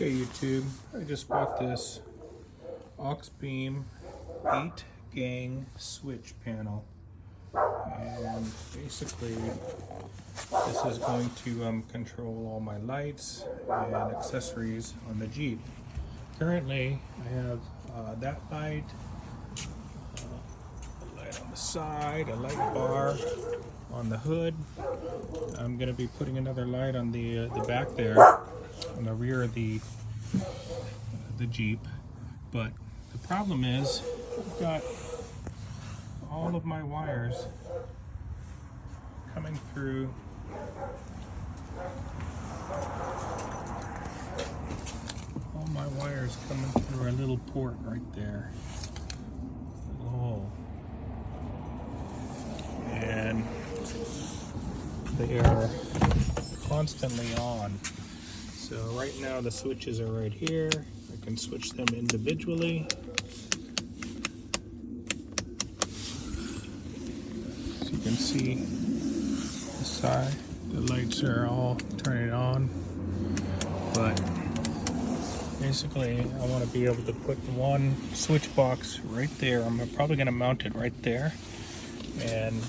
Okay, YouTube, I just bought this Auxbeam 8-gang switch panel, and basically this is going to control all my lights and accessories on the Jeep. Currently I have that light, a light on the side, a light bar on the hood. I'm going to be putting another light on the back there, on the rear of the Jeep. But the problem is I've got all of my wires coming through a little port right there, a little hole, and they are constantly on. So right now the switches are right here. I can switch them individually. As you can see, the side, the lights are all turning on. But basically, I want to be able to put one switch box right there. I'm probably going to mount it right there, and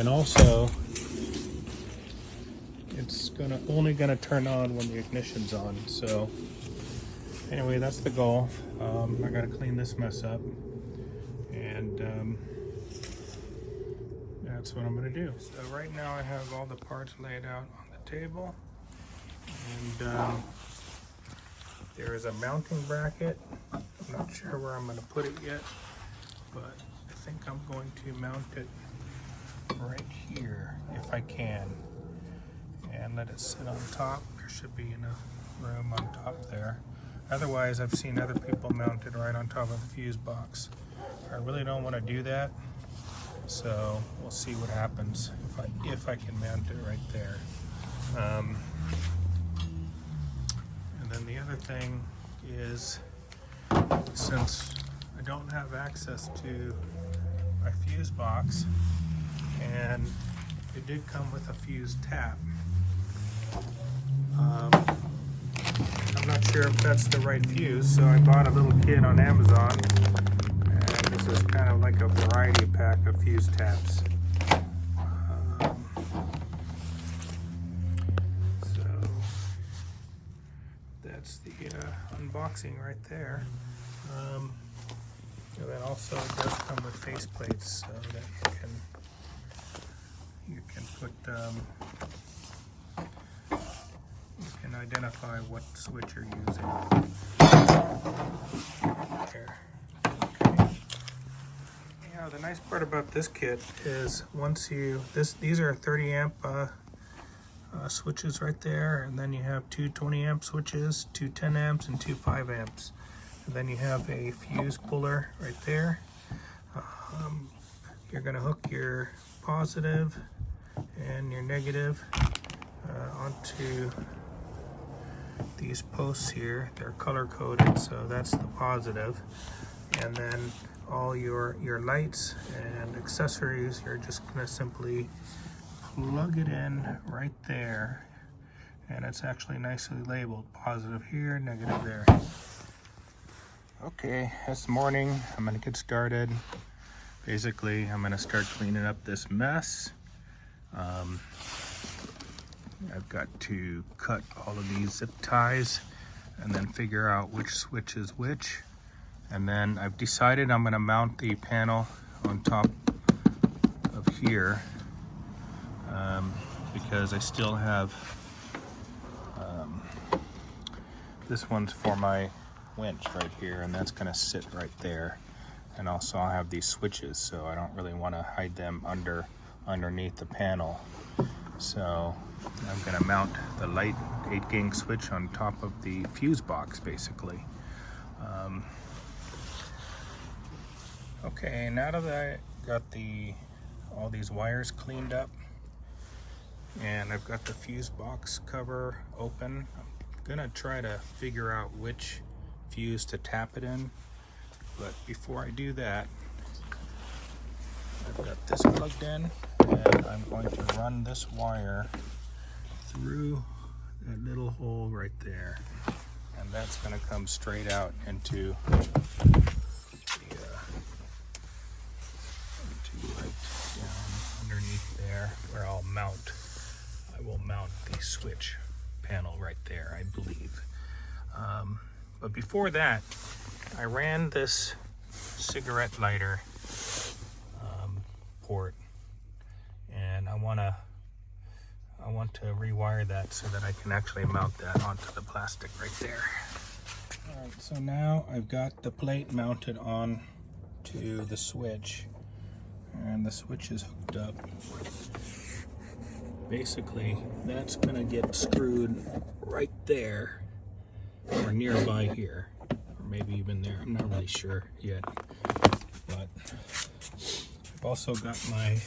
also it's only gonna turn on when the ignition's on. So anyway, that's the goal. I gotta clean this mess up, and that's what I'm gonna do. So right now I have all the parts laid out on the table, and there is a mounting bracket. I'm not sure where I'm gonna put it yet, but I think I'm going to mount it right here if I can, and let it sit on top. There should be enough room on top there. Otherwise, I've seen other people mount it right on top of the fuse box. I really don't want to do that, so we'll see what happens if I can mount it right there. And then the other thing is, since I don't have access to my fuse box, and it did come with a fuse tap, I'm not sure if that's the right fuse, so I bought a little kit on Amazon, and this is kind of like a variety pack of fuse taps. So that's the unboxing right there. And then also it does come with face plates, so that you can put you can identify what switch you're using. There. Okay. Yeah, the nice part about this kit is these are 30 amp switches right there, and then you have two 20 amp switches, two 10 amps, and two 5 amps. And then you have a fuse puller right there. You're going to hook your positive and your negative onto these posts here. They're color coded, so that's the positive. And then all your lights and accessories, you're just going to simply plug it in right there, and it's actually nicely labeled, positive here, negative there. Okay, it's morning. I'm going to get started. Basically, I'm going to start cleaning up this mess. I've got to cut all of these zip ties and then figure out which switch is which. And then I've decided I'm going to mount the panel on top of here, because I still have this one's for my winch right here, and that's going to sit right there. And also I'll have these switches, so I don't really want to hide them underneath the panel. So I'm going to mount the light 8-gang switch on top of the fuse box, basically. Okay, now that I got all these wires cleaned up, and I've got the fuse box cover open, I'm going to try to figure out which fuse to tap it in. But before I do that, I've got this plugged in, and I'm going to run this wire through that little hole right there. And that's gonna come straight out into right down underneath there where I will mount the switch panel right there, I believe. But before that, I ran this cigarette lighter port, and I want to rewire that so that I can actually mount that onto the plastic right there. All right, so now I've got the plate mounted on to the switch, and the switch is hooked up. Basically, that's gonna get screwed right there or nearby here, or maybe even there. I'm not really sure yet, but I've also got my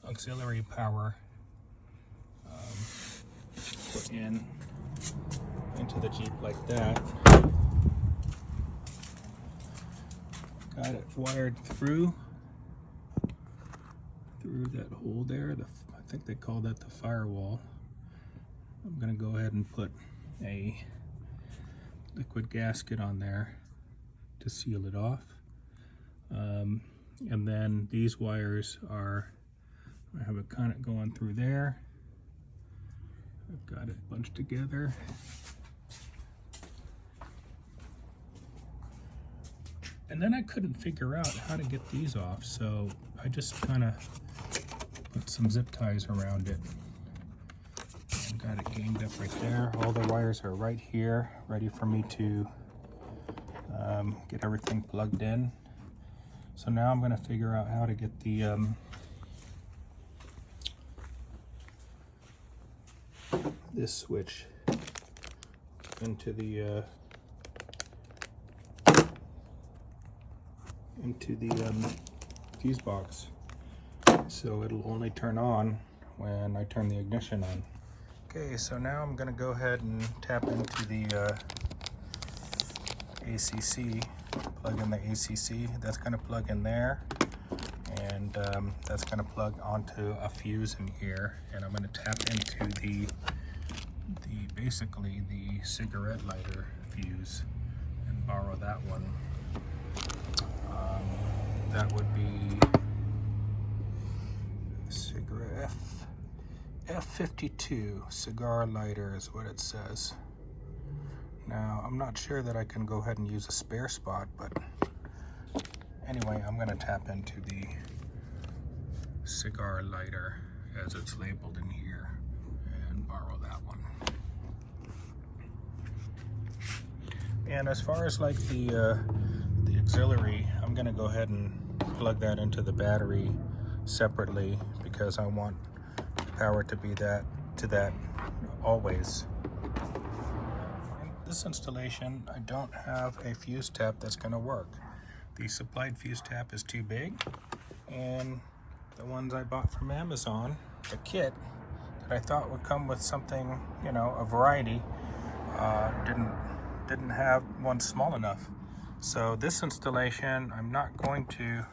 auxiliary power put into the Jeep like that. Got it wired through that hole there. I think they call that the firewall. I'm gonna go ahead and put a liquid gasket on there to seal it off. And then these wires I have it kind of going through there. I've got it bunched together. And then I couldn't figure out how to get these off, so I just kind of put some zip ties around it. And got it ganged up right there. All the wires are right here, ready for me to get everything plugged in. So now I'm going to figure out how to get the this switch into the fuse box, so it'll only turn on when I turn the ignition on. Okay, so now I'm going to go ahead and tap into the ACC, plug in the ACC. That's going to plug in there, and that's going to plug onto a fuse in here, and I'm going to tap into basically the cigarette lighter fuse and borrow that one. That would be cigarette F52 cigar lighter is what it says. Now, I'm not sure that I can go ahead and use a spare spot, but anyway, I'm going to tap into the cigar lighter as it's labeled in here and borrow that one. And as far as like the auxiliary, I'm going to go ahead and plug that into the battery separately because I want the power to be that always. In this installation, I don't have a fuse tap that's going to work. The supplied fuse tap is too big, and the ones I bought from Amazon, the kit that I thought would come with something, you know, a variety, didn't have one small enough. So this installation, I'm not going to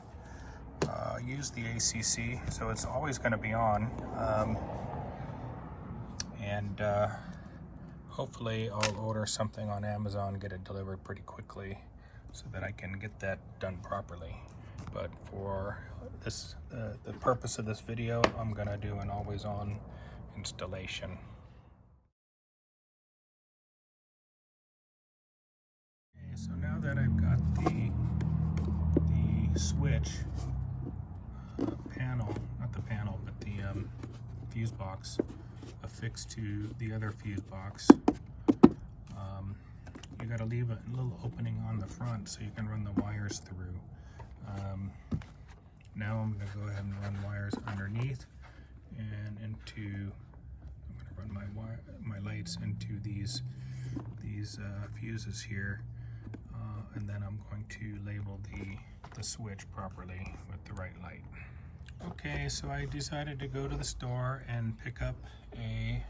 use the ACC, so it's always going to be on, and hopefully I'll order something on Amazon and get it delivered pretty quickly so that I can get that done properly. But for this, the purpose of this video, I'm going to do an always on installation. Okay, so now that I've got the switch panel, not the panel, but the fuse box affixed to the other fuse box, you got to leave a little opening on the front so you can run the wires through. Now I'm going to go ahead and run wires underneath and into, I'm going to run my lights into these fuses here, and then I'm going to label the switch properly with the right light. Okay, so I decided to go to the store and pick up a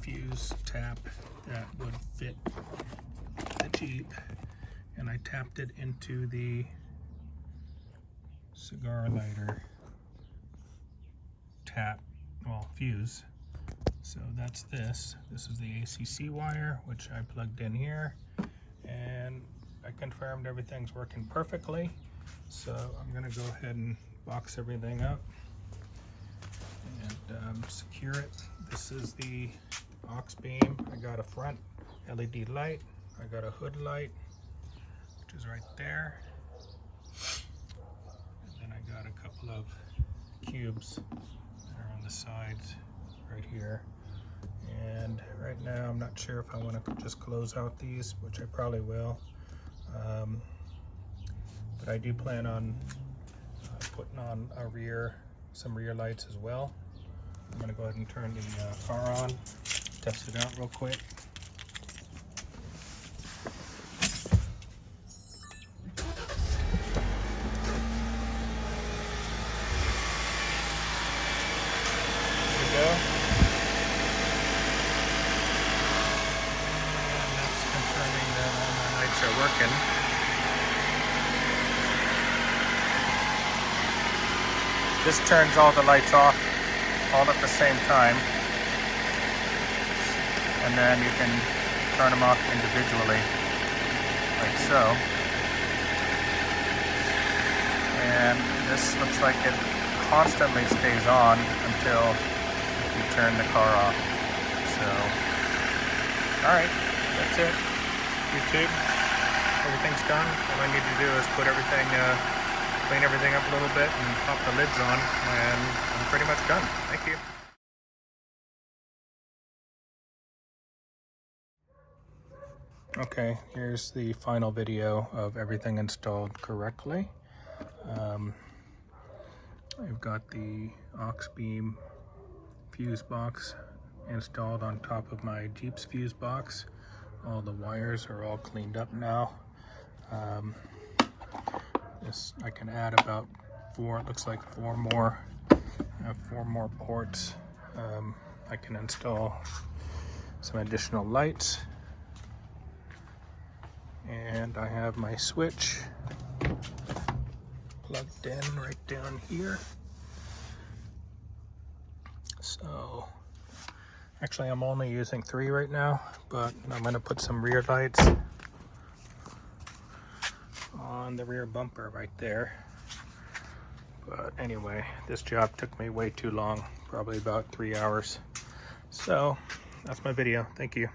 fuse tap that would fit the Jeep, and I tapped it into the cigar lighter fuse, So that's this. This is the ACC wire, which I plugged in here, and I confirmed everything's working perfectly. So I'm gonna go ahead and box everything up and secure it. This is the Auxbeam. I got a front LED light. I got a hood light, which is right there. And then I got a couple of cubes that are on the sides right here. And right now I'm not sure if I want to just close out these, which I probably will. But I do plan on putting on some rear lights as well. I'm going to go ahead and turn the car on, test it out real quick. There we go. And that's confirming that all my lights are working. This turns all the lights off all at the same time, and then you can turn them off individually, like so. And this looks like it constantly stays on until you turn the car off. So, alright, that's it. YouTube, everything's done. All I need to do is put everything, clean everything up a little bit and pop the lids on, and I'm pretty much done. Thank you. Okay, here's the final video of everything installed correctly. I've got the Auxbeam fuse box installed on top of my Jeep's fuse box. All the wires are all cleaned up now. This I can add about it looks like four more. I have 4 more ports. I can install some additional lights, and I have my switch plugged in right down here. So actually I'm only using 3 right now, but I'm going to put some rear lights on the rear bumper right there. But anyway, this job took me way too long, probably about 3 hours. So that's my video. Thank you.